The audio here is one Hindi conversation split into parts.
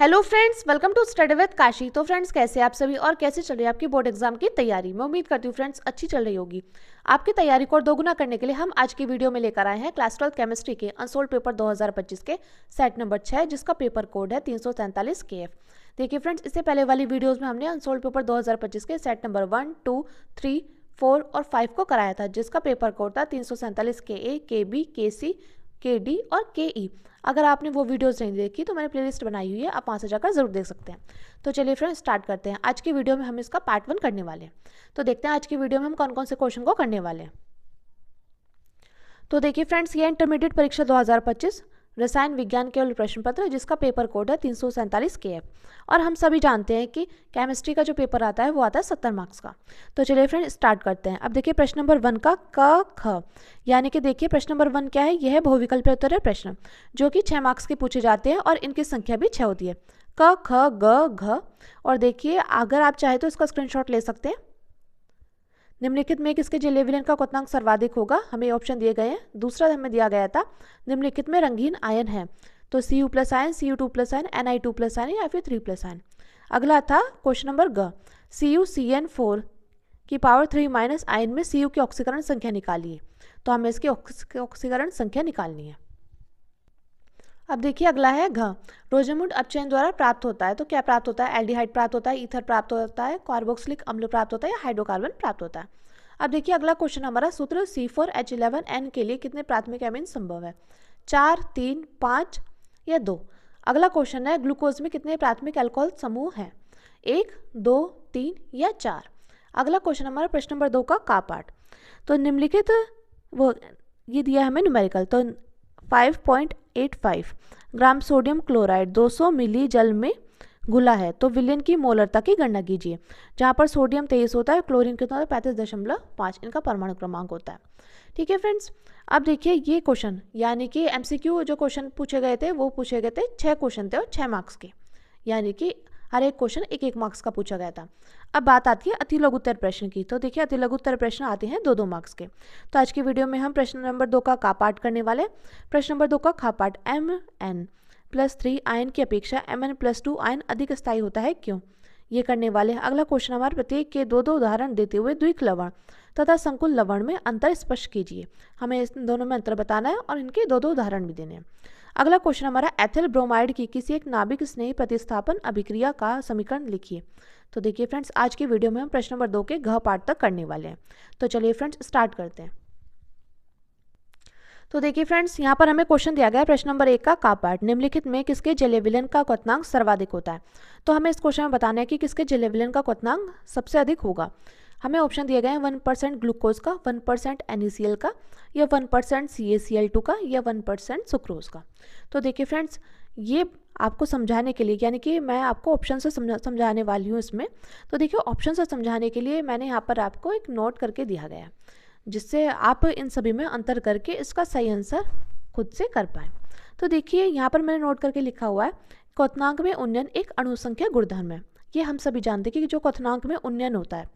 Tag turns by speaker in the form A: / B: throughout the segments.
A: Hello friends, welcome to study with Kashi. तो फ्रेंड्स, कैसे आप सभी और कैसे चल रही है आपकी बोर्ड एग्जाम की तैयारी। मैं उम्मीद करती हूँ फ्रेंड्स अच्छी चल रही होगी। आपकी तैयारी को और दोगुना करने के लिए हम आज की वीडियो में लेकर आए हैं क्लास 12 केमिस्ट्री के अनसोल्ड पेपर 2025 के सेट नंबर 6, जिसका पेपर कोड है 347 KF। देखिए फ्रेंड्स, इससे पहले वाली वीडियोज़ में हमने अनसोल्ड पेपर 2025 के सेट नंबर 1, 2, 3, 4 और 5 को कराया था, जिसका पेपर कोड था 347 KA, KB, KC, KD और KE। अगर आपने वो वीडियोस नहीं देखी तो मैंने प्लेलिस्ट बनाई हुई है, आप वहाँ से जाकर जरूर देख सकते हैं। तो चलिए फ्रेंड्स स्टार्ट करते हैं। आज की वीडियो में हम इसका पार्ट 1 करने वाले हैं। तो देखते हैं आज की वीडियो में हम कौन कौन से क्वेश्चन को करने वाले हैं। तो देखिए फ्रेंड्स, ये इंटरमीडिएट परीक्षा 2025 रसायन विज्ञान केवल प्रश्न पत्र, जिसका पेपर कोड है 347 KF। और हम सभी जानते हैं कि केमिस्ट्री का जो पेपर आता है वो आता है 70 मार्क्स का। तो चलिए फ्रेंड स्टार्ट करते हैं। अब देखिए प्रश्न नंबर 1 का क ख, यानी कि देखिए प्रश्न नंबर 1 क्या है, यह है बहुविकल्प उत्तर प्रश्न, जो कि 6 मार्क्स के पूछे जाते हैं और इनकी संख्या भी 6 होती है। क ख ग घ। और देखिए अगर आप चाहे तो इसका स्क्रीनशॉट ले सकते हैं। निम्नलिखित में किसके जलीय विलयन का क्वथनांक सर्वाधिक होगा, हमें ऑप्शन दिए गए हैं। दूसरा हमें दिया गया था निम्नलिखित में रंगीन आयन है, तो Cu+ ion, Cu2+ ion, Ni2+ ion या फिर 3+ आयन। अगला था क्वेश्चन नंबर ग, CuCN4 की पावर 3 आयन में Cu की ऑक्सीकरण संख्या निकालिए। तो हमें इसकी ऑक्सीकरण संख्या निकालनी है। अब देखिए अगला है घ, रोजेमुंड अपचयन द्वारा प्राप्त होता है। तो क्या प्राप्त होता है, एल्डिहाइड प्राप्त होता है, ईथर प्राप्त होता है, कार्बोक्सिलिक अम्ल प्राप्त होता है या हाइड्रोकार्बन प्राप्त होता है। अब देखिए अगला क्वेश्चन हमारा सूत्र C4H11N के लिए कितने प्राथमिक एमीन संभव है, 4, 3, 5 या 2। अगला क्वेश्चन है ग्लूकोज में कितने प्राथमिक अल्कोहल समूह हैं, 1, 2, 3 या 4। अगला क्वेश्चन हमारा प्रश्न नंबर 2 का पार्ट। तो निम्नलिखित वो ये दिया हमें न्यूमेरिकल, तो 5.85 ग्राम सोडियम क्लोराइड 200 मिली जल में घुला है, तो विलयन की मोलरता की गणना कीजिए। जहाँ पर सोडियम 23 होता है, क्लोरीन कितना होता है 35.5, इनका परमाणु क्रमांक होता है। ठीक है फ्रेंड्स, अब देखिए ये क्वेश्चन यानी कि MCQ जो क्वेश्चन पूछे गए थे वो पूछे गए थे 6 क्वेश्चन थे और 6 मार्क्स के, यानी कि हर एक क्वेश्चन 1-1 मार्क्स का पूछा गया था। अब बात आती है अति लघु उत्तर प्रश्न की। तो देखिए अति लघु उत्तर प्रश्न आते हैं 2-2 मार्क्स के। तो आज की वीडियो में हम प्रश्न नंबर 2 का पार्ट करने वाले। प्रश्न नंबर 2 का खा पार्ट, Mn+3 आयन की अपेक्षा Mn+2 आयन अधिक स्थायी होता है, क्यों, ये करने वाले हैं। अगला क्वेश्चन हमारे प्रत्येक के 2-2 उदाहरण देते हुए द्विक लवण तथा संकुल लवण में अंतर स्पष्ट कीजिए। हमें इन दोनों में अंतर बताना है और इनके 2-2 उदाहरण भी देने हैं। अगला क्वेश्चन हमारा एथिल ब्रोमाइड की किसी एक नाभिक स्नेही प्रतिस्थापन अभिक्रिया का समीकरण लिखिए। तो देखिए फ्रेंड्स, आज की वीडियो में हम प्रश्न नंबर 2 के घ पार्ट तक करने वाले हैं। तो चलिए फ्रेंड्स स्टार्ट करते हैं। तो देखिए फ्रेंड्स, यहाँ पर हमें क्वेश्चन दिया गया है प्रश्न नंबर 1 का पार्ट, निम्नलिखित में किसके जलीय विलयन का क्वथनांक सर्वाधिक होता है। तो हमें इस क्वेश्चन में बताना है कि किसके जलीय विलयन का क्वथनांक सबसे अधिक होगा। हमें ऑप्शन दिए गए हैं 1% ग्लूकोज का, 1% NaCl का, या 1% CaCl2 का, या 1% सुक्रोज का। तो देखिए फ्रेंड्स, ये आपको समझाने के लिए, यानी कि मैं आपको ऑप्शन से समझाने वाली हूँ इसमें। तो देखिए ऑप्शन से समझाने के लिए मैंने यहाँ पर आपको एक नोट करके दिया गया है, जिससे आप इन सभी में अंतर करके इसका सही आंसर खुद से कर पाएँ। तो देखिए यहाँ पर मैंने नोट करके लिखा हुआ है, क्वथनांक में उन्नयन एक अणुसंख्या गुणधर्म है। ये हम सभी जानते हैं कि जो क्वथनांक में उन्नयन होता है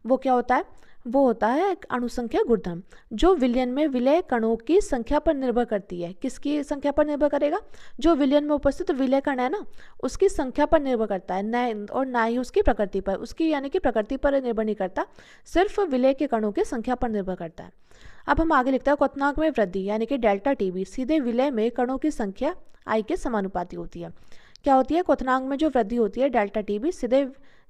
A: वो क्या होता है, वो होता है एक अणुसंख्या गुणधर्म, जो विलयन में विलय कणों की संख्या पर निर्भर करती है। किसकी संख्या पर निर्भर करेगा, जो विलयन में उपस्थित विलय कण है ना, उसकी संख्या पर निर्भर करता है, न और ना ही उसकी प्रकृति पर। उसकी यानी कि प्रकृति पर निर्भर नहीं करता, सिर्फ विलय के कणों की संख्या पर निर्भर करता है। अब हम आगे लिखते हैं क्वथनांक में वृद्धि यानी कि ΔTB सीधे विलय में कणों की संख्या I के समानुपाती होती है। क्या होती है, क्वथनांक में जो वृद्धि होती है ΔTB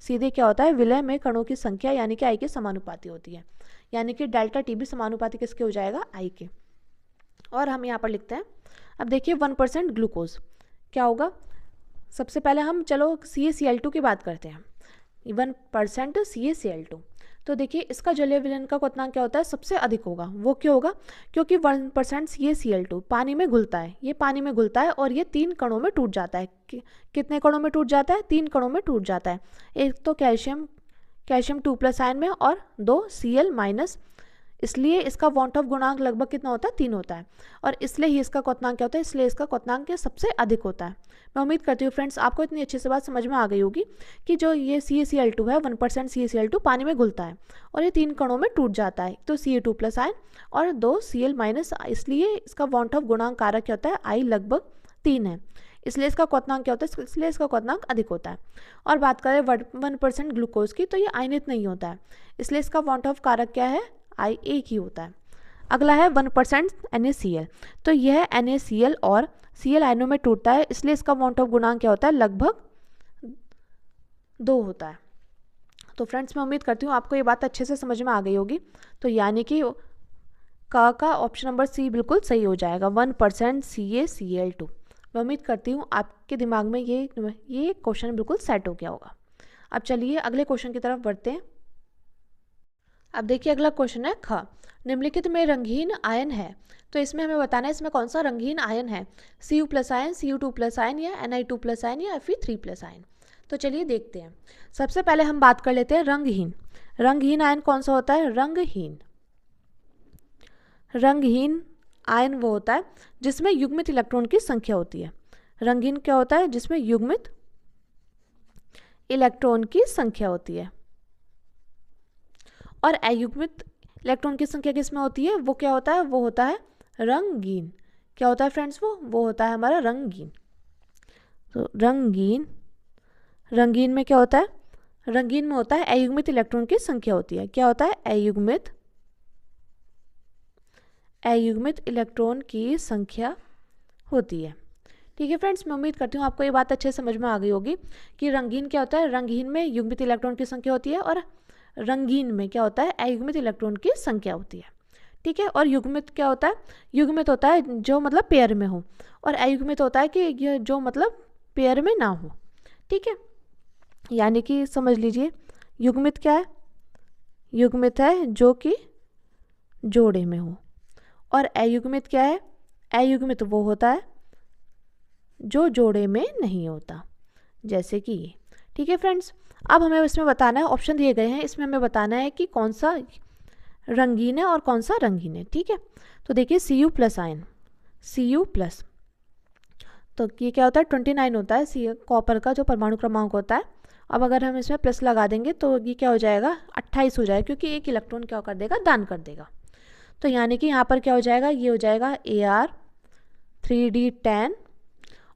A: सीधे क्या होता है, विलय में कणों की संख्या यानी कि I के समानुपाती होती है। यानी कि ΔTB समानुपाती किसके हो जाएगा, I के। और हम यहाँ पर लिखते हैं, अब देखिए 1% ग्लूकोज क्या होगा। सबसे पहले हम चलो CaCl2 की बात करते हैं, 1% CaCl2। तो देखिए इसका जलीय विलयन का क्वथनांक क्या होता है, सबसे अधिक होगा। वो क्यों होगा, क्योंकि 1% CaCl2 पानी में घुलता है, ये पानी में घुलता है और ये 3 कणों में टूट जाता है। कितने कणों में टूट जाता है, 3 कणों में टूट जाता है। एक तो कैल्शियम 2+ आयन में और 2 Cl-, इसलिए इसका वॉन्ट ऑफ गुणांक लगभग कितना होता है, 3 होता है। और इसलिए ही इसका क्वथनांक क्या होता है, इसलिए इसका क्वथनांक सबसे अधिक होता है। मैं उम्मीद करती हूँ फ्रेंड्स आपको इतनी अच्छी से बात समझ में आ गई होगी कि जो ये CaCl2 है, 1% CaCl2 पानी में घुलता है और ये 3 कणों में टूट जाता है, तो Ca2+ आयन और 2 Cl-, इसलिए इसका वॉन्ट ऑफ गुणांक कारक क्या होता है, I लगभग 3 है। इसलिए इसका क्वथनांक क्या होता है, इसलिए इसका क्वथनांक अधिक होता है। और बात करें 1% ग्लूकोज की, तो ये आयनित नहीं होता है, इसलिए इसका वॉन्ट ऑफ कारक क्या है, I एक ही होता है। अगला है 1% NaCl, तो यह NaCl और Cl आयनों में टूटता है, इसलिए इसका वॉन्ट ऑफ गुणांक क्या होता है, लगभग 2 होता है। तो फ्रेंड्स मैं उम्मीद करती हूँ आपको ये बात अच्छे से समझ में आ गई होगी। तो यानी कि का ऑप्शन नंबर सी बिल्कुल सही हो जाएगा, 1% CaCl2। मैं उम्मीद करती हूँ आपके दिमाग में ये क्वेश्चन बिल्कुल सेट हो गया होगा। अब चलिए अगले क्वेश्चन की तरफ बढ़ते हैं। अब देखिए अगला क्वेश्चन है ख, निम्नलिखित में रंगीन आयन है, तो इसमें हमें बताना है इसमें कौन सा रंगीन आयन है, Cu+ आयन, Cu2+ आयन या Ni2+ आयन या Fe3+ आयन। तो चलिए देखते हैं। सबसे पहले हम बात कर लेते हैं रंगहीन। रंगहीन आयन कौन सा होता है, रंगहीन आयन वो होता है जिसमें युग्मित इलेक्ट्रॉन की संख्या होती है। रंगहीन क्या होता है, जिसमें युग्मित इलेक्ट्रॉन की संख्या होती है। और अयुग्मित इलेक्ट्रॉन की संख्या किसमें होती है, वो क्या होता है, वो होता है रंगीन। क्या होता है फ्रेंड्स, वो होता है हमारा रंगीन। तो रंगीन में क्या होता है, रंगीन में होता है अयुग्मित इलेक्ट्रॉन की संख्या होती है। क्या होता है, अयुग्मित इलेक्ट्रॉन की संख्या होती है। ठीक है फ्रेंड्स, मैं उम्मीद करती हूँ आपको ये बात अच्छे समझ में आ गई होगी कि रंगीन क्या होता है, रंगीन में युग्मित इलेक्ट्रॉन की संख्या होती है और रंगीन में क्या होता है, अयुग्मित इलेक्ट्रॉन की संख्या होती है। ठीक है, और युग्मित क्या होता है, युग्मित होता है जो मतलब पेयर में हो, और अयुग्मित होता है कि ये जो मतलब पेयर में ना हो। ठीक है, यानी कि समझ लीजिए युग्मित क्या है, युग्मित है जो कि जोड़े में हो, और अयुग्मित क्या है, अयुग्मित वो होता है जो जोड़े में नहीं होता, जैसे कि ये। ठीक है फ्रेंड्स, अब हमें इसमें बताना है, ऑप्शन दिए गए हैं, इसमें हमें बताना है कि कौन सा रंगीन है और कौन सा रंगीन है। ठीक है, तो देखिए Cu+ आयन, Cu+, तो ये क्या होता है, 29 होता है कॉपर का जो परमाणु क्रमांक होता है। अब अगर हम इसमें प्लस लगा देंगे तो ये क्या हो जाएगा, 28 हो जाएगा, क्योंकि एक इलेक्ट्रॉन क्या कर देगा, दान कर देगा। तो यानी कि यहाँ पर क्या हो जाएगा, ये हो जाएगा Ar3D10,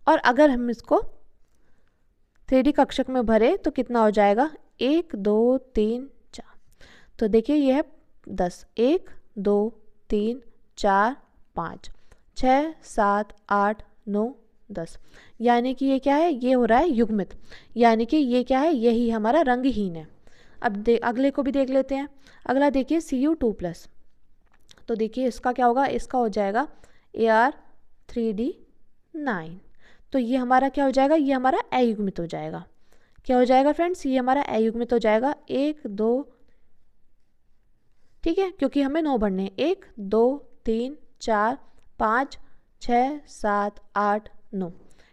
A: और अगर हम इसको 3D कक्षक में भरे तो कितना हो जाएगा, 1 2 3 4। तो देखिए ये है 10, 1 2 3 4 5 6 7 8 9 10, यानी कि ये क्या है, ये हो रहा है युग्मित, यानी कि ये क्या है, यही हमारा रंगहीन है। अब अगले को भी देख लेते हैं। अगला देखिए Cu2+, तो देखिए इसका क्या होगा, इसका हो जाएगा Ar3D9। तो ये हमारा क्या हो जाएगा, ये हमारा अयुग्मित हो जाएगा। क्या हो जाएगा फ्रेंड्स, ये हमारा अयुग्मित हो जाएगा, 1 2, ठीक है, क्योंकि हमें 9 भरने, 1 2 3 4 5 6 7 8 9।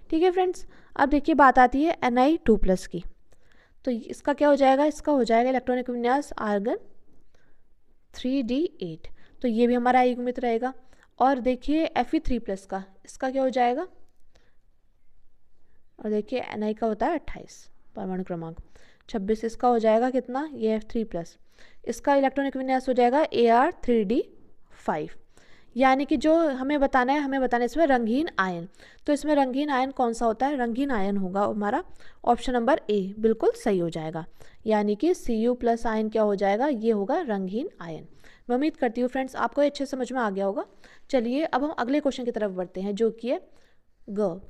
A: ठीक है फ्रेंड्स, अब देखिए बात आती है Ni2+ की। तो इसका क्या हो जाएगा, इसका हो जाएगा इलेक्ट्रॉनिक विन्यास आर्गन 3D8, तो ये भी हमारा अयुग्मित रहेगा। और देखिए Fe3+ का, इसका क्या हो जाएगा, और देखिए Ni का होता है 28 परमाणु क्रमांक, 26, इसका हो जाएगा कितना, ये F3+, इसका इलेक्ट्रॉनिक विन्यास हो जाएगा Ar3D5। यानी कि जो हमें बताना है, हमें बताना है इसमें रंगीन आयन। तो इसमें रंगीन आयन कौन सा होता है, रंगीन आयन होगा हमारा ऑप्शन नंबर ए, बिल्कुल सही हो जाएगा। यानी कि Cu+ आयन क्या हो जाएगा, ये होगा रंगीन आयन। मैं उम्मीद करती हूँ फ्रेंड्स आपको अच्छे समझ में आ गया होगा। चलिए अब हम अगले क्वेश्चन की तरफ बढ़ते हैं, जो कि है ग,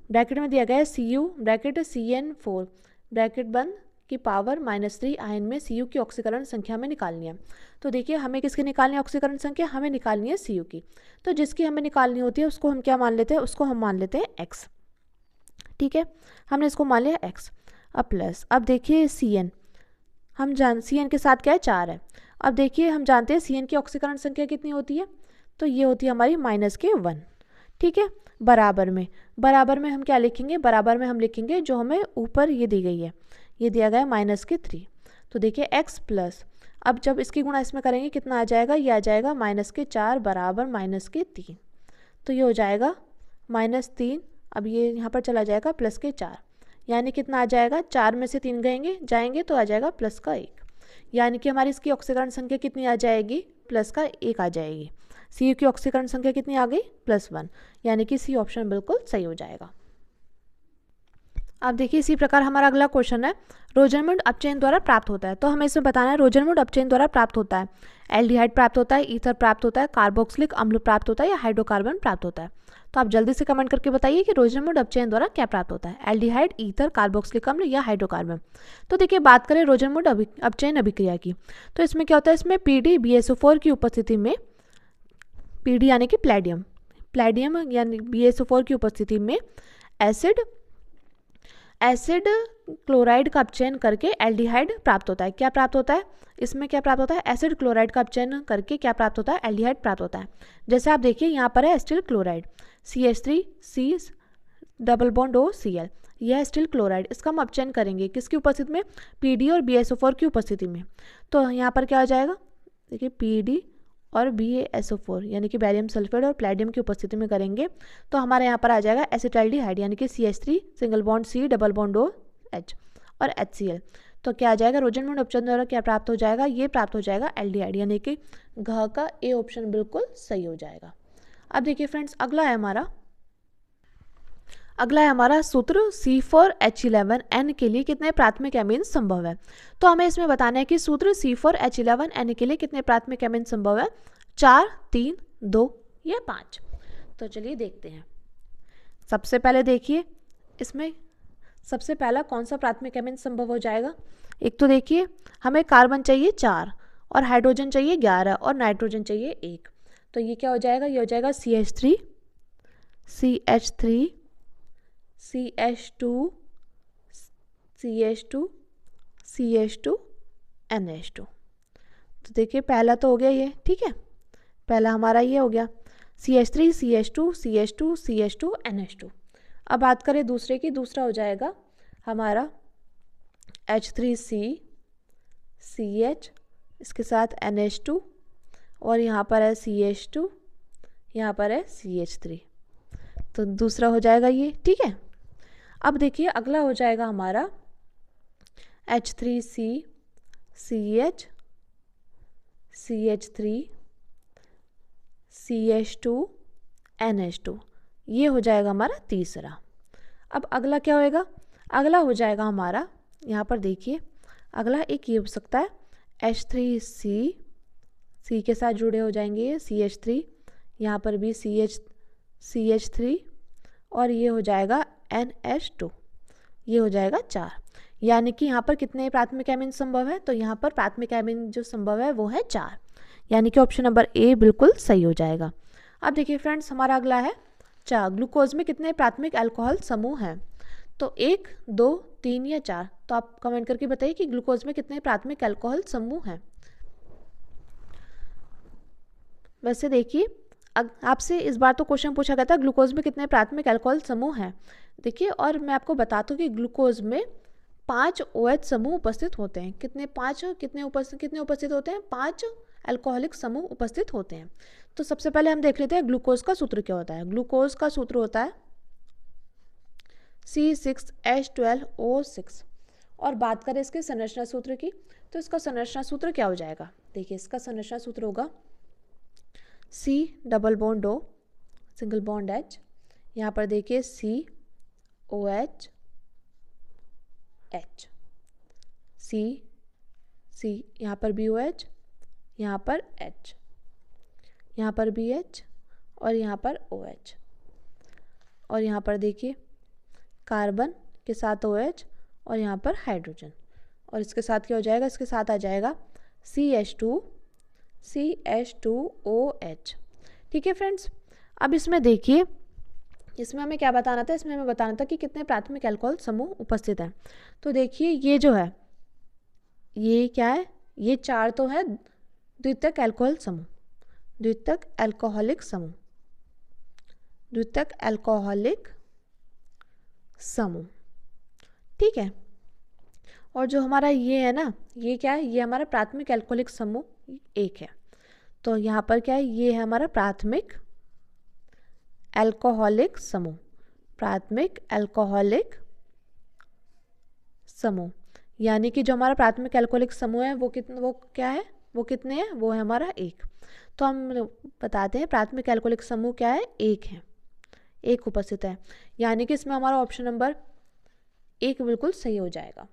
A: ब्रैकेट में दिया गया है Cu ब्रैकेट CN4 ब्रैकेट बंद की पावर -3 आयन में Cu की ऑक्सीकरण संख्या में निकालनी है। तो देखिए हमें किसकी निकालनी है ऑक्सीकरण संख्या, हमें निकालनी है Cu की। तो जिसकी हमें निकालनी होती है उसको हम क्या मान लेते हैं, उसको हम मान लेते हैं x। ठीक है, हमने इसको मान लिया x। अब प्लस, अब देखिए Cn, हम Cn के साथ क्या है, 4 है। अब देखिए हम जानते हैं Cn की ऑक्सीकरण संख्या कितनी होती है, तो ये होती है हमारी -1। ठीक है, बराबर में हम क्या लिखेंगे, बराबर में हम लिखेंगे जो हमें ऊपर ये दी गई है, ये दिया गया है -3। तो देखिए x प्लस, अब जब इसकी गुणा इसमें करेंगे कितना आ जाएगा, ये आ जाएगा -4 बराबर -3। तो ये हो जाएगा -3, अब ये यहाँ पर चला जाएगा +4, यानी कितना आ जाएगा, 4 में से 3 जाएंगे तो आ जाएगा +1। यानी कि हमारी इसकी ऑक्सीकरण संख्या कितनी आ जाएगी, +1 आ जाएगी। Cu की ऑक्सीकरण संख्या कितनी आ गई, +1, यानी कि सी ऑप्शन बिल्कुल सही हो जाएगा। अब देखिए इसी प्रकार हमारा अगला क्वेश्चन है, रोजरमुंड अपचयन द्वारा प्राप्त होता है। तो हमें इसमें बताना है रोजरमुंड अपचयन द्वारा प्राप्त होता है, एल्डिहाइड प्राप्त होता है, ईथर प्राप्त होता है, कार्बोक्सिलिक अम्ल प्राप्त होता है या हाइड्रोकार्बन प्राप्त होता है। तो आप जल्दी से कमेंट करके बताइए कि रोजरमुंड अपचयन द्वारा क्या प्राप्त होता है, एल्डिहाइड, ईथर, कार्बोक्सिलिक अम्ल या हाइड्रोकार्बन। तो देखिए बात करें रोजरमुंड अपचयन अभिक्रिया की, तो इसमें क्या होता है, इसमें PdBSO4 की उपस्थिति में, PD यानी कि प्लैडियम यानी BSO4 की उपस्थिति में एसिड क्लोराइड का अपचयन करके एल्डिहाइड प्राप्त होता है। क्या प्राप्त होता है, इसमें क्या प्राप्त होता है, एसिड क्लोराइड का अपचयन करके क्या प्राप्त होता है, एल्डिहाइड प्राप्त होता है। जैसे आप देखिए यहाँ पर है acetyl chloride, CH3C double bond OCl, यह है एसिटिल क्लोराइड। इसका हम अपचयन करेंगे किसकी उपस्थिति में, PD और BSO4 की उपस्थिति में। तो यहाँ पर क्या हो जाएगा, देखिए PD और BaSO4 यानी कि बैरियम सल्फेट और प्लैटिनम की उपस्थिति में करेंगे तो हमारे यहाँ पर आ जाएगा एसिटाल्डिहाइड यानी कि CH3 single bond C double bond OH और HCl। तो क्या आ जाएगा, रोजरमुंड अपचयन द्वारा क्या प्राप्त हो जाएगा, ये प्राप्त हो जाएगा एल्डिहाइड, यानी कि घ का A ऑप्शन बिल्कुल सही हो जाएगा। अब देखिए फ्रेंड्स अगला है हमारा सूत्र C4H11N के लिए कितने प्राथमिक एमीन संभव है। तो हमें इसमें बताना है कि सूत्र C4H11N के लिए कितने प्राथमिक एमीन संभव है, 4, 3, 2 या 5। तो चलिए देखते हैं। सबसे पहले देखिए इसमें सबसे पहला कौन सा प्राथमिक एमीन संभव हो जाएगा। एक तो देखिए हमें कार्बन चाहिए 4 और हाइड्रोजन चाहिए 11 और नाइट्रोजन चाहिए 1। तो ये क्या हो जाएगा, ये हो जाएगा CH3 CH3 CH2 CH2 CH2 NH2। तो देखिए पहला तो हो गया ये, ठीक है, पहला हमारा ये हो गया CH3 CH2 CH2 CH2 NH2। अब बात करें दूसरे की, दूसरा हो जाएगा हमारा H3C CH, इसके साथ NH2 और यहाँ पर है CH2, यहाँ पर है CH3। तो दूसरा हो जाएगा ये, ठीक है। अब देखिए अगला हो जाएगा हमारा H3C CH CH3 CH2 NH2, ये हो जाएगा हमारा तीसरा। अब अगला क्या होएगा, अगला हो जाएगा हमारा, यहाँ पर देखिए अगला एक ये हो सकता है H3C, C के साथ जुड़े हो जाएंगे ये CH3, यहाँ पर भी CH3 और ये हो जाएगा NH2, ये हो जाएगा 4। यानी कि यहाँ पर कितने प्राथमिक एमीन संभव है, तो यहाँ पर प्राथमिक एमीन जो संभव है वो है 4, यानी कि ऑप्शन नंबर A बिल्कुल सही हो जाएगा। अब देखिए फ्रेंड्स हमारा अगला है 4, ग्लूकोज में कितने प्राथमिक अल्कोहल समूह हैं। तो 1, 2, 3 या 4। तो आप कमेंट करके बताइए कि ग्लूकोज में कितने प्राथमिक अल्कोहल समूह हैं। वैसे देखिए आपसे इस बार तो क्वेश्चन पूछा गया था ग्लूकोज में कितने प्राथमिक अल्कोहल समूह हैं। देखिए और मैं आपको बताता हूँ कि ग्लूकोज में 5 OH समूह उपस्थित होते हैं। कितने उपस्थित होते हैं, 5 अल्कोहलिक समूह उपस्थित होते हैं। तो सबसे पहले हम देख लेते हैं ग्लूकोज का सूत्र क्या होता है। ग्लूकोज का सूत्र होता है C6H12O6। और बात करें इसके संरचना सूत्र की, तो इसका संरचना सूत्र क्या हो जाएगा। देखिए इसका संरचना सूत्र होगा C double bond O single bond H, यहाँ पर देखिए COH H, C यहाँ पर BOH, यहाँ पर H, यहाँ पर BH और यहाँ पर OH, और यहाँ पर देखिए कार्बन के साथ OH और यहाँ पर हाइड्रोजन, और इसके साथ क्या हो जाएगा, इसके साथ आ जाएगा CH2OH। ठीक है फ्रेंड्स। अब इसमें देखिए इसमें हमें क्या बताना था, इसमें हमें बताना था कि कितने प्राथमिक अल्कोहल समूह उपस्थित हैं। तो देखिए ये जो है ये क्या है, ये 4 तो है द्वितीयक अल्कोहल समूह, द्वितीयक अल्कोहलिक समूह, ठीक है। और जो हमारा ये है ना, ये क्या है, ये हमारा प्राथमिक अल्कोहलिक समूह 1 है। तो यहाँ पर क्या है, ये है हमारा प्राथमिक अल्कोहलिक समूह, प्राथमिक अल्कोहलिक समूह, यानी कि जो हमारा प्राथमिक अल्कोहलिक समूह है वो क्या है, वो कितने हैं, वो है हमारा 1। तो हम बताते हैं प्राथमिक अल्कोहलिक समूह क्या है, 1 है, 1 उपस्थित है। यानी कि इसमें हमारा ऑप्शन नंबर एक बिल्कुल सही हो जाएगा,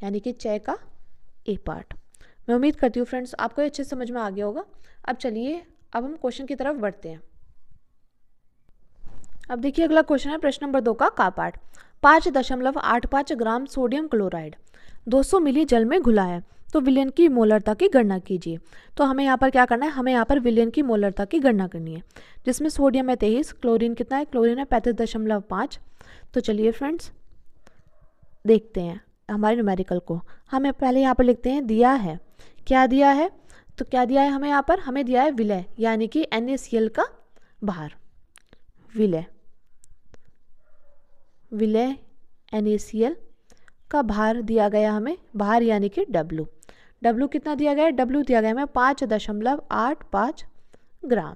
A: यानी कि च का ए पार्ट। मैं उम्मीद करती हूँ फ्रेंड्स आपको ये अच्छे समझ में आ गया होगा। अब चलिए अब हम क्वेश्चन की तरफ बढ़ते हैं। अब देखिए अगला क्वेश्चन है प्रश्न नंबर 2 का पार्ट। 5.85 ग्राम सोडियम क्लोराइड 200 मिली जल में घुला है, तो विलयन की मोलरता की गणना कीजिए। तो हमें यहाँ पर क्या करना है, हमें यहाँ पर विलयन की मोलरता की गणना करनी है, जिसमें सोडियम है 23, क्लोरीन कितना है, क्लोरीन है 35.5। तो चलिए फ्रेंड्स देखते हैं हमारे न्यूमेरिकल को। हमें पहले यहाँ पर लिखते हैं दिया है, क्या दिया है, तो क्या दिया है हमें यहाँ पर, हमें दिया है विलय यानी कि NaCl का भार, विलय विलय NaCl का भार दिया गया हमें, भार यानी कि W कितना दिया गया है, W दिया गया हमें 5.85 ग्राम।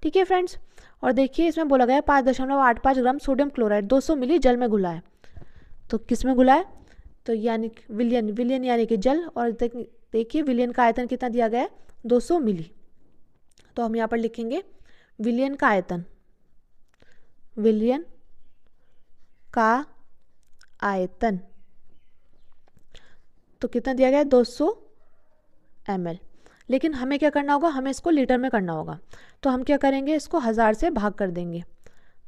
A: ठीक है फ्रेंड्स, और देखिए इसमें बोला गया है 5.85 ग्राम सोडियम क्लोराइड 200 मिली जल में घुला है। तो किस में घुला है, तो यानी विलयन यानी कि जल, और देखिए विलयन का आयतन कितना दिया गया है 200 मिली। तो हम यहाँ पर लिखेंगे विलयन का आयतन, विलयन का आयतन तो कितना दिया गया है 200 ml। लेकिन हमें क्या करना होगा, हमें इसको लीटर में करना होगा। तो हम क्या करेंगे, इसको 1000 से भाग कर देंगे,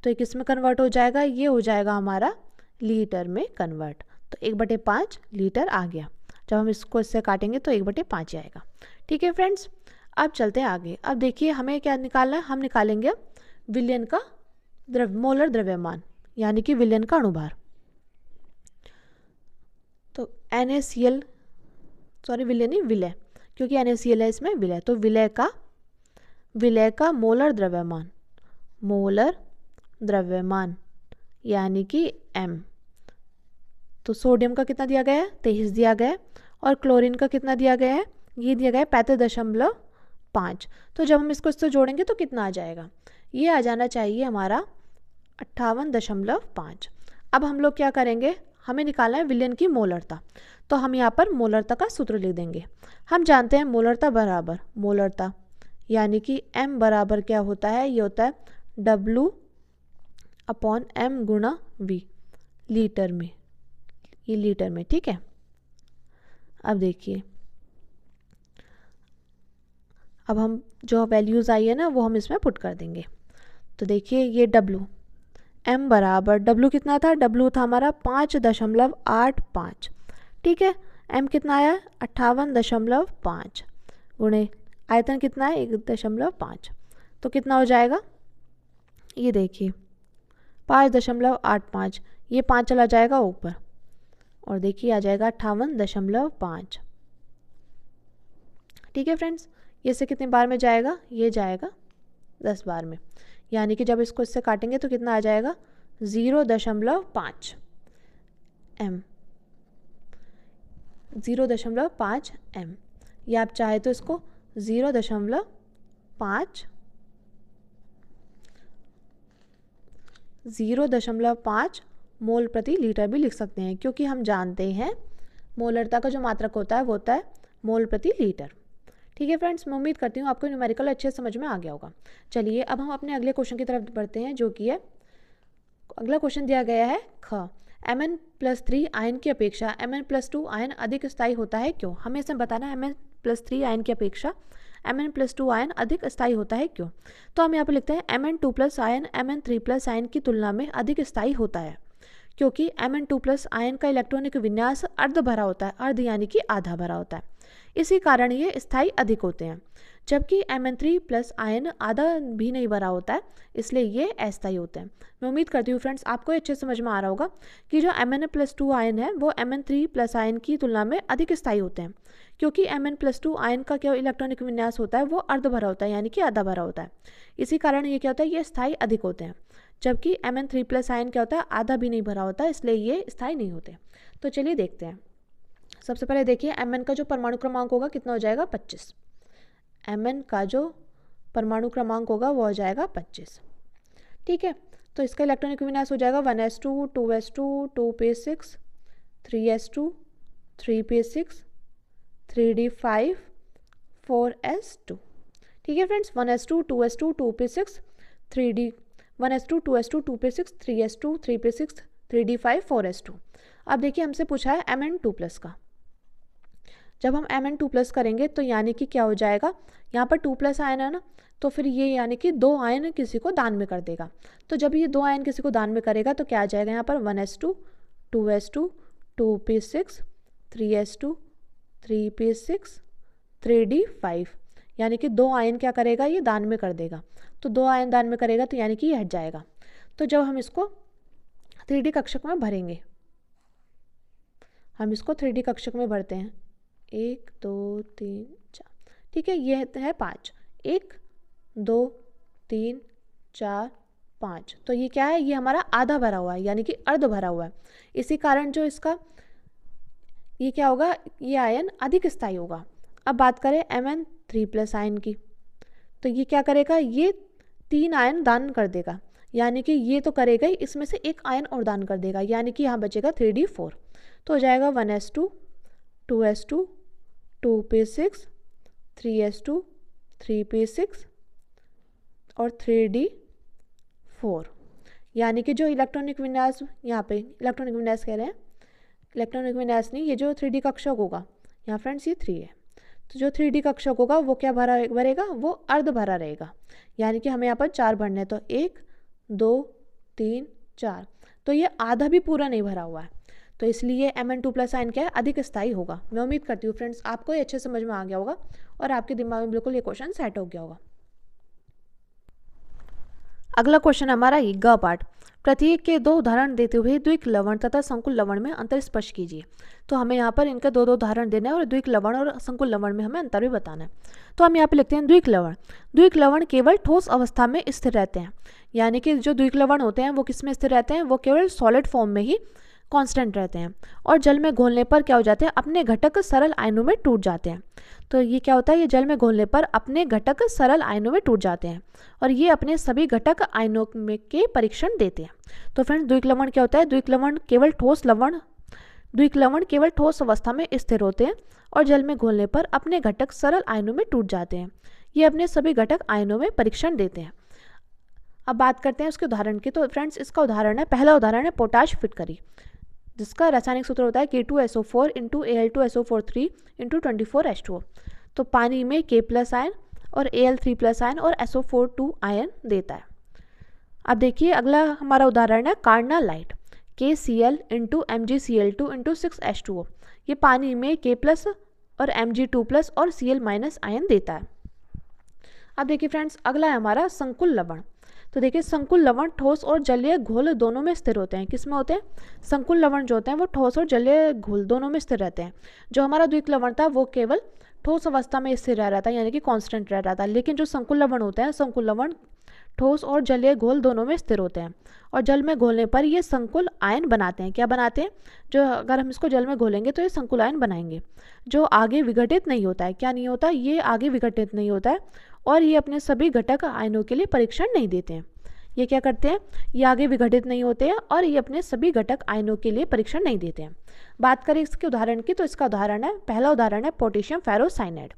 A: तो ये किस में कन्वर्ट हो जाएगा, ये हो जाएगा हमारा लीटर में कन्वर्ट। तो 1/5 लीटर आ गया। जब हम इसको इससे काटेंगे तो 1/5 आएगा। ठीक है फ्रेंड्स, अब चलते हैं आगे। अब देखिए हमें क्या निकालना है, हम निकालेंगे विलयन का मोलर द्रव्यमान यानी कि विलयन का अणुभार। तो NaCl सॉरी विलय नहीं विलय, क्योंकि NaCl है इसमें विलय, तो विलय का मोलर द्रव्यमान यानी कि M। तो सोडियम का कितना दिया गया है 23 दिया गया है, और क्लोरीन का कितना दिया गया है, ये दिया गया है 35.5। तो जब हम इसको इससे जोड़ेंगे तो कितना आ जाएगा, ये आ जाना चाहिए हमारा 58.5। अब हम लोग क्या करेंगे, हमें निकालना है विलयन की मोलरता। तो हम यहाँ पर मोलरता का सूत्र लिख देंगे। हम जानते हैं मोलरता यानी कि M बराबर क्या होता है, ये होता है W/M गुणा V, लीटर में, ये लीटर में। ठीक है, अब देखिए अब हम जो वैल्यूज़ आई है ना वो हम इसमें पुट कर देंगे। तो देखिए ये M बराबर W कितना था, W था हमारा 5.85। ठीक है, M कितना आया 58.5 गुणे आयतन कितना है 1.5, तो कितना हो जाएगा, ये देखिए 5.85, ये 5 चला जाएगा ऊपर, और देखिए आ जाएगा 58.5। ठीक है फ्रेंड्स, ये से कितने बार में जाएगा, ये जाएगा 10 बार में, यानी कि जब इसको इससे काटेंगे तो कितना आ जाएगा 0.5 M, 0.5 M, या आप चाहे तो इसको 0.5 मोल प्रति लीटर भी लिख सकते हैं, क्योंकि हम जानते हैं मोलरता का जो मात्रक होता है वो होता है मोल प्रति लीटर। ठीक है फ्रेंड्स, मैं उम्मीद करती हूँ आपको न्यूमेरिकल अच्छे समझ में आ गया होगा। चलिए अब हम अपने अगले क्वेश्चन की तरफ बढ़ते हैं, जो कि है अगला क्वेश्चन दिया गया है ख। Mn+3 आयन की अपेक्षा Mn+2 आयन अधिक स्थायी होता है क्यों। हमें इसे बताना है Mn+3 आयन की अपेक्षा Mn+2 आयन अधिक स्थायी होता है क्यों। तो हम यहाँ पर लिखते हैं Mn2+ आयन Mn3+ आयन की तुलना में अधिक स्थायी होता है, क्योंकि Mn2+ आयन का इलेक्ट्रॉनिक विन्यास अर्ध भरा होता है, अर्ध यानी कि आधा भरा होता है, इसी कारण ये स्थायी अधिक होते हैं। जबकि Mn3+ आयन आधा भी नहीं भरा होता है, इसलिए ये अस्थायी होते हैं। मैं उम्मीद करती हूँ फ्रेंड्स आपको अच्छे समझ में आ रहा होगा कि जो Mn+2 आयन है वो Mn3+ आयन की तुलना में अधिक स्थायी होते हैं, क्योंकि Mn+2 आयन का क्या इलेक्ट्रॉनिक विन्यास होता है वो अर्ध भरा होता है, यानी कि आधा भरा होता है, इसी कारण ये क्या होता है, ये स्थायी अधिक होते हैं। जबकि Mn3+ आयन क्या होता है, आधा भी नहीं भरा होता है, इसलिए ये स्थायी नहीं होते। तो चलिए देखते हैं। सबसे पहले देखिए Mn का जो परमाणु क्रमांक होगा कितना हो जाएगा 25। Mn का जो परमाणु क्रमांक होगा वो हो जाएगा 25। ठीक है, तो इसका इलेक्ट्रॉनिक विन्यास हो जाएगा 1s2 2s2 2p6 3s2 3p6 3d5 4s2। ठीक है friends, 1s2 2s2 2p6 3d 1s2 2s2 2p6 3s2 3p6 3d5 4s2। अब देखिए हमसे पूछा है Mn2+ का। जब हम Mn2+ करेंगे तो यानी कि क्या हो जाएगा, यहाँ पर 2+ आयन है ना, तो फिर ये यानी कि 2 आयन किसी को दान में कर देगा। तो जब ये 2 आयन किसी को दान में करेगा तो क्या आ जाएगा यहाँ पर 1s2, 2s2, 2p6, 3s2, 3p6, 3d5, यानी कि 2 आयन क्या करेगा, ये दान में कर देगा। तो 2 आयन दान में करेगा तो यानी कि ये हट जाएगा। तो जब हम इसको 3D कक्षक में भरेंगे, हम इसको 3D कक्षक में भरते हैं, 1 2 3 4, ठीक है, ये है 5, 1 2 3 4 5। तो ये क्या है, ये हमारा आधा भरा हुआ है, यानी कि अर्ध भरा हुआ है। इसी कारण जो इसका ये क्या होगा, ये आयन अधिक स्थायी होगा। अब बात करें Mn3+ आयन की, तो ये क्या करेगा, ये 3 आयन दान कर देगा, यानी कि ये तो करेगा ही, इसमें से 1 आयन और दान कर देगा, यानी कि यहाँ बचेगा 3d4। तो हो जाएगा 1s2, 2s2, 2p6, 3s2, 3p6 और 3d4, यानी कि जो इलेक्ट्रॉनिक विन्यास, यहाँ पे इलेक्ट्रॉनिक विन्यास कह रहे हैं, इलेक्ट्रॉनिक विन्यास नहीं, ये जो 3D कक्षक होगा, यहाँ फ्रेंड्स ये 3 है, तो जो 3D कक्षक होगा वो क्या भरेगा, वो अर्ध भरा रहेगा, यानी कि हमें यहाँ पर 4 भरने हैं, तो 1 2 3 4, तो ये आधा भी पूरा नहीं भरा हुआ है, तो इसलिए Mn2+ आयन क्या है, अधिक स्थायी होगा। मैं उम्मीद करती हूँ फ्रेंड्स आपको ये अच्छे समझ में आ गया होगा और आपके दिमाग में बिल्कुल ये क्वेश्चन सेट हो गया होगा। अगला क्वेश्चन हमारा ये ग पार्ट, प्रत्येक के 2 उदाहरण देते हुए द्विक लवण तथा संकुल लवण में अंतर स्पष्ट कीजिए। तो हमें यहाँ पर इनके 2 उदाहरण देने हैं और द्विक लवण और संकुल लवण में हमें अंतर भी बताना है। तो हम यहाँ पे लिखते हैं द्विक लवण। द्विक लवण केवल ठोस अवस्था में स्थिर रहते हैं, यानी कि जो द्विक लवण होते हैं वो किस में स्थिर रहते हैं, वो केवल सॉलिड फॉर्म में ही कांस्टेंट रहते हैं और जल में घोलने पर क्या हो जाते हैं, अपने घटक सरल आयनों में टूट जाते हैं। तो ये क्या होता है, ये जल में घोलने पर अपने घटक सरल आयनों में टूट जाते हैं और ये अपने सभी घटक आयनों में के परीक्षण देते हैं। तो फ्रेंड्स द्विक लवण क्या होता है, द्विक लवण केवल ठोस अवस्था में स्थिर होते हैं और जल में घोलने पर अपने घटक सरल आयनों में टूट जाते हैं। ये अपने सभी घटक आयनों में परीक्षण देते हैं। अब बात करते हैं उसके उदाहरण की। तो फ्रेंड्स इसका उदाहरण है, पहला उदाहरण है पोटाश फिटकरी, जिसका रासायनिक सूत्र होता है K2SO4 × Al2SO4 3 × 24H2O। तो पानी में K+ आयन और Al3+ आयन और SO4 आयन देता है। अब देखिए अगला हमारा उदाहरण है कार्नालाइट, KCl × MgCl2 × 6H2O। ये पानी में K+ और Mg2+ और Cl- आयन देता है। अब देखिए फ्रेंड्स अगला है हमारा संकुल लवण। तो देखिए संकुल लवण ठोस और जलीय घोल दोनों में स्थिर होते हैं। किस में होते हैं, संकुल लवण जो होते हैं वो ठोस और जलीय घोल दोनों में स्थिर रहते हैं। जो हमारा द्विक लवण था वो केवल ठोस अवस्था में स्थिर रह रहा था, यानी कि कांस्टेंट रह रहा था, लेकिन जो संकुल लवण होते हैं, संकुल लवण ठोस और जलीय घोल दोनों में स्थिर होते हैं और जल में घोलने पर ये संकुल आयन बनाते हैं। क्या बनाते हैं, जो अगर हम इसको जल में घोलेंगे तो ये संकुल आयन बनाएंगे, जो आगे विघटित नहीं होता है। क्या नहीं होता, ये आगे विघटित नहीं होता है और ये अपने सभी घटक आयनों के लिए परीक्षण नहीं देते हैं। ये क्या करते हैं, ये आगे विघटित नहीं होते हैं और ये अपने सभी घटक आयनों के लिए परीक्षण नहीं देते हैं। बात करें इसके उदाहरण की, तो इसका उदाहरण है, पहला उदाहरण है पोटेशियम फेरोसाइनाइड,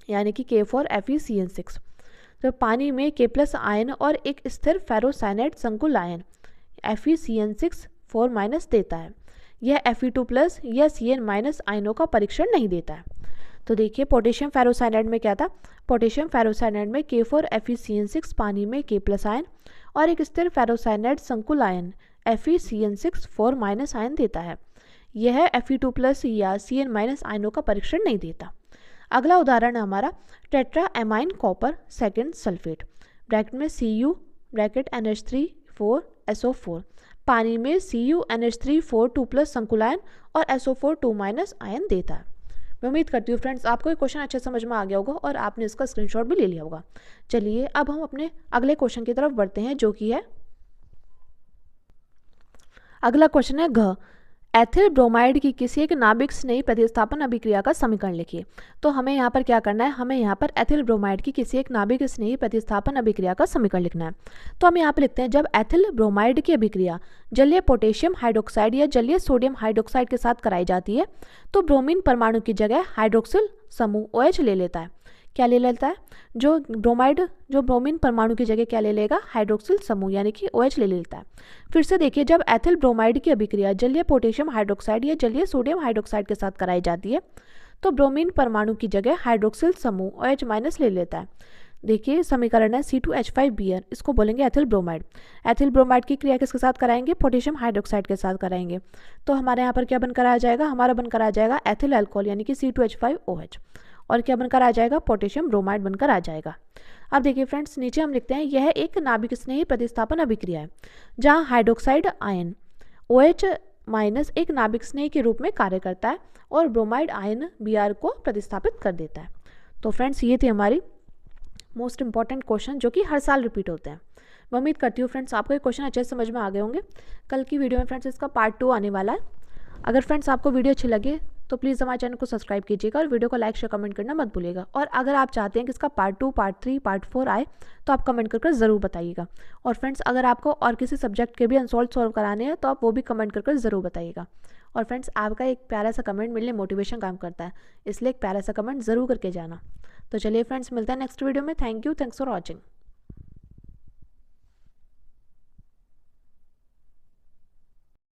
A: यानी कि K4FeCN6। तो पानी में K+ आयन और एक स्थिर फेरोसाइनाइड संकुल आयन FeCN6 4- देता है। यह Fe2+ या Cn- आयनों का परीक्षण नहीं देता है। तो देखिए पोटेशियम फेरोसाइनाइड में क्या था, पोटेशियम फेरोसाइनाइड में K4FeCN6 पानी में K+ आयन और एक स्थिर फेरोसाइनाइड संकुल आयन FeCN6 4- आयन देता है। यह Fe2+ या Cn- आयनों का परीक्षण नहीं देता। अगला उदाहरण है हमारा tetra amine copper second sulphate, bracket में Cu ब्रैकेट NH3 4SO4, पानी में CuNH3 4 2+ संकुल आयन और SO4 आयन देता है। मैं उम्मीद करती हूँ फ्रेंड्स आपको ये क्वेश्चन अच्छे समझ में आ गया होगा और आपने इसका स्क्रीनशॉट भी ले लिया होगा। चलिए अब हम अपने अगले क्वेश्चन की तरफ बढ़ते हैं, जो कि है अगला क्वेश्चन है घ, एथिल ब्रोमाइड की किसी एक नाभिक स्नेही प्रतिस्थापन अभिक्रिया का समीकरण लिखिए। तो हमें यहाँ पर क्या करना है, हमें यहाँ पर एथिल ब्रोमाइड की किसी एक नाभिक स्नेही प्रतिस्थापन अभिक्रिया का समीकरण लिखना है। तो हम यहाँ पर लिखते हैं, जब एथिल ब्रोमाइड की अभिक्रिया जलीय पोटेशियम हाइड्रोक्साइड या जलीय सोडियम हाइड्रोक्साइड के साथ कराई जाती है तो ब्रोमीन परमाणु की जगह हाइड्रोक्सिल समूह OH ले लेता है। क्या ले लेता है, जो ब्रोमीन परमाणु की जगह क्या ले लेगा, हाइड्रोक्सिल समूह यानी कि OH ले लेता है। फिर से देखिए, जब एथिल ब्रोमाइड की अभिक्रिया जलीय पोटेशियम हाइड्रोक्साइड या जलीय सोडियम हाइड्रोक्साइड के साथ कराई जाती है तो ब्रोमीन परमाणु की जगह हाइड्रोक्सिल समूह OH- ले लेता है। देखिए समीकरण है C2H5Br, इसको बोलेंगे एथिल ब्रोमाइड। एथिल ब्रोमाइड की क्रिया किसके साथ कराएंगे, पोटेशियम हाइड्रोक्साइड के साथ कराएंगे। तो हमारे यहाँ पर क्या बनकर आ जाएगा, हमारा बनकर आ जाएगा एथिल अल्कोहल यानी कि C2H5OH, और क्या बनकर आ जाएगा, पोटेशियम ब्रोमाइड बनकर आ जाएगा। अब देखिए फ्रेंड्स, नीचे हम लिखते हैं यह एक नाभिक स्नेही प्रतिस्थापन अभिक्रिया है जहाँ हाइड्रोक्साइड आयन OH- एक नाभिक स्नेही के रूप में कार्य करता है और ब्रोमाइड आयन Br को प्रतिस्थापित कर देता है। तो फ्रेंड्स, ये थी हमारी मोस्ट इंपॉर्टेंट क्वेश्चन जो कि हर साल रिपीट होते हैं। मैं उम्मीद करती हूँ फ्रेंड्स आपको ये क्वेश्चन अच्छे से समझ में आ गए होंगे। कल की वीडियो में फ्रेंड्स इसका पार्ट 2 आने वाला है। अगर फ्रेंड्स आपको वीडियो अच्छी लगे तो प्लीज़ हमारे चैनल को सब्सक्राइब कीजिएगा और वीडियो को लाइक शेयर कमेंट करना मत भूलिएगा। और अगर आप चाहते हैं कि इसका पार्ट 2, पार्ट 3, पार्ट 4 आए तो आप कमेंट कर ज़रूर बताइएगा। और फ्रेंड्स, अगर आपको और किसी सब्जेक्ट के भी अनसॉल्व सॉल्व कराने हैं तो आप वो भी कमेंट कर ज़रूर बताइएगा। और फ्रेंड्स, आपका एक प्यारा सा कमेंट मेरे लिए मोटिवेशन काम करता है, इसलिए एक प्यारा सा कमेंट ज़रूर करके जाना। तो चलिए फ्रेंड्स, मिलते हैं नेक्स्ट वीडियो में। Thank you, thanks for watching.